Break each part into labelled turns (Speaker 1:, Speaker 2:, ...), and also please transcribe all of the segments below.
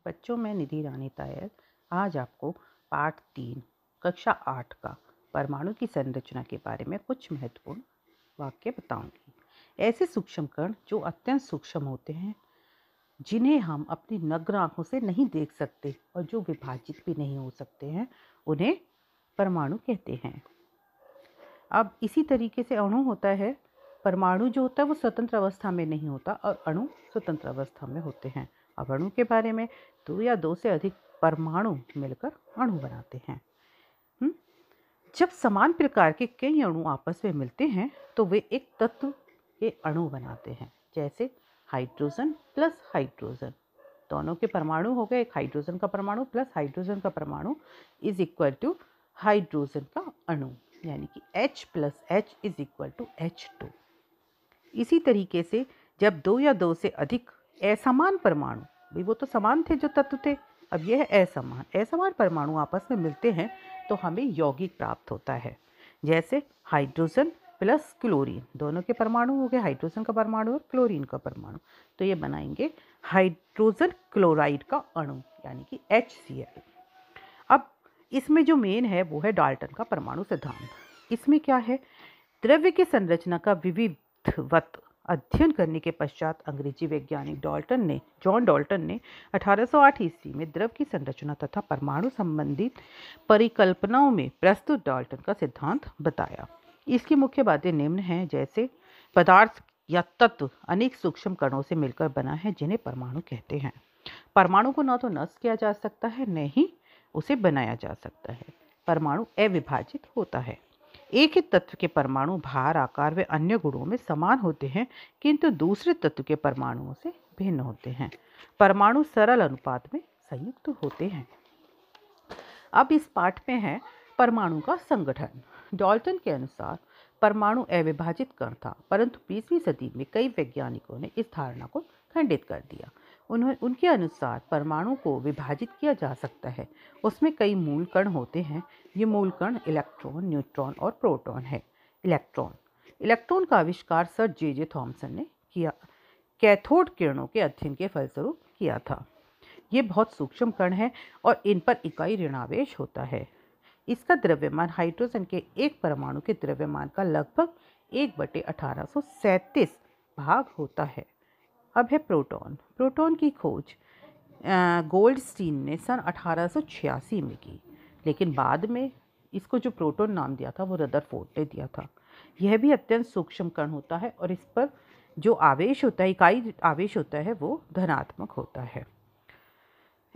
Speaker 1: बच्चों में निधि रानी तायल आज आपको पाठ 3 कक्षा 8 का परमाणु की संरचना के बारे में कुछ महत्वपूर्ण वाक्य बताऊंगी। ऐसे सूक्ष्म कण जो अत्यंत सूक्ष्म होते हैं, जिन्हें हम अपनी नग्न आंखों से नहीं देख सकते और जो विभाजित भी नहीं हो सकते हैं, उन्हें परमाणु कहते हैं। अब इसी तरीके से अणु होता है। परमाणु जो होता है वो स्वतंत्र अवस्था में नहीं होता और अणु स्वतंत्र अवस्था में होते हैं। अब अणु के बारे में, दो या दो से अधिक परमाणु मिलकर अणु बनाते हैं। जब समान प्रकार के कई अणु आपस में मिलते हैं तो वे एक तत्व के अणु बनाते हैं। जैसे हाइड्रोजन प्लस हाइड्रोजन, दोनों के परमाणु हो गए। एक हाइड्रोजन का परमाणु प्लस हाइड्रोजन का परमाणु इज इक्वल टू हाइड्रोजन का अणु, यानी कि H plus H is equal to H2। इसी तरीके से जब दो या दो से अधिक असमान परमाणु, भाई वो तो समान थे जो तत्व थे, अब यह असमान परमाणु आपस में मिलते हैं तो हमें यौगिक प्राप्त होता है। जैसे हाइड्रोजन प्लस क्लोरीन, दोनों के परमाणु हो गए, हाइड्रोजन का परमाणु और क्लोरीन का परमाणु, तो ये बनाएंगे हाइड्रोजन क्लोराइड का अणु, यानी कि HCl। अब इसमें जो मेन है वो है डाल्टन का परमाणु सिद्धांत। इसमें क्या है, द्रव्य की संरचना का विधिवत अध्ययन करने के पश्चात अंग्रेजी वैज्ञानिक जॉन डाल्टन ने 1808 ईस्वी में द्रव की संरचना तथा परमाणु संबंधित परिकल्पनाओं में प्रस्तुत डाल्टन का सिद्धांत बताया। इसकी मुख्य बातें निम्न हैं। जैसे पदार्थ या तत्व अनेक सूक्ष्म कणों से मिलकर बना है, जिन्हें परमाणु कहते हैं। परमाणु को न तो नष्ट किया जा सकता है, न ही उसे बनाया जा सकता है। परमाणु अविभाजित होता है। एक ही तत्व के परमाणु भार, आकार व अन्य गुणों में समान होते हैं, किंतु दूसरे तत्व के परमाणुओं से भिन्न होते हैं। परमाणु सरल अनुपात में संयुक्त होते हैं। अब इस पाठ में है परमाणु का संगठन। डाल्टन के अनुसार परमाणु अविभाजित कण था, परंतु 20वीं सदी में कई वैज्ञानिकों ने इस धारणा को खंडित कर दिया। उनके अनुसार परमाणु को विभाजित किया जा सकता है। उसमें कई मूल कण होते हैं। ये मूल कण इलेक्ट्रॉन, न्यूट्रॉन और प्रोटॉन है। इलेक्ट्रॉन का आविष्कार सर जे थॉमसन ने किया, कैथोड किरणों के अध्ययन के फलस्वरूप किया था। ये बहुत सूक्ष्म कण है और इन पर इकाई ऋणावेश होता है। इसका द्रव्यमान हाइड्रोजन के एक परमाणु के द्रव्यमान का लगभग 1/1837 भाग होता है। अब है प्रोटॉन की खोज गोल्डस्टीन ने सन 1886 में की, लेकिन बाद में इसको जो प्रोटॉन नाम दिया था वो रदरफोर्ड ने दिया था। यह भी अत्यंत सूक्ष्म कण होता है और इस पर जो आवेश होता है, इकाई आवेश होता है, वो धनात्मक होता है।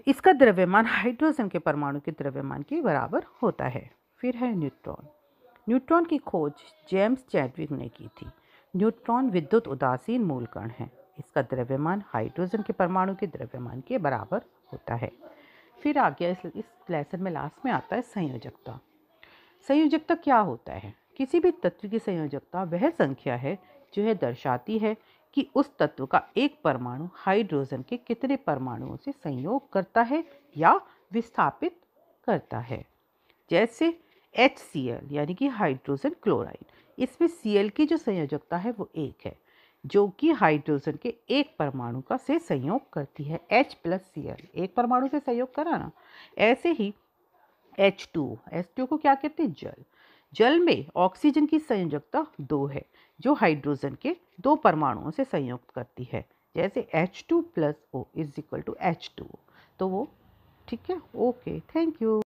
Speaker 1: इसका द्रव्यमान हाइड्रोजन के परमाणु के द्रव्यमान के बराबर होता है। फिर है न्यूट्रॉन की खोज जेम्स चैडविक ने की थी। न्यूट्रॉन विद्युत उदासीन मूल कण है। इसका द्रव्यमान हाइड्रोजन के परमाणु के द्रव्यमान के बराबर होता है। फिर आ गया इस लेसन में लास्ट में आता है संयोजकता। संयोजकता क्या होता है? किसी भी तत्व की संयोजकता वह संख्या है जो यह दर्शाती है कि उस तत्व का एक परमाणु हाइड्रोजन के कितने परमाणुओं से संयोग करता है या विस्थापित करता है। जैसे HCl यानी कि हाइड्रोजन क्लोराइड, इसमें Cl की जो संयोजकता है वो 1 है, जो कि हाइड्रोजन के एक परमाणु का से संयोग करती है। H प्लस Cl, एक परमाणु से संयोग करा ना। ऐसे ही H2 को क्या कहते हैं? जल में ऑक्सीजन की संयोजकता 2 है, जो हाइड्रोजन के 2 परमाणुओं से संयुक्त करती है। जैसे H2 + O = H2O। तो वो ठीक है। Okay, thank you.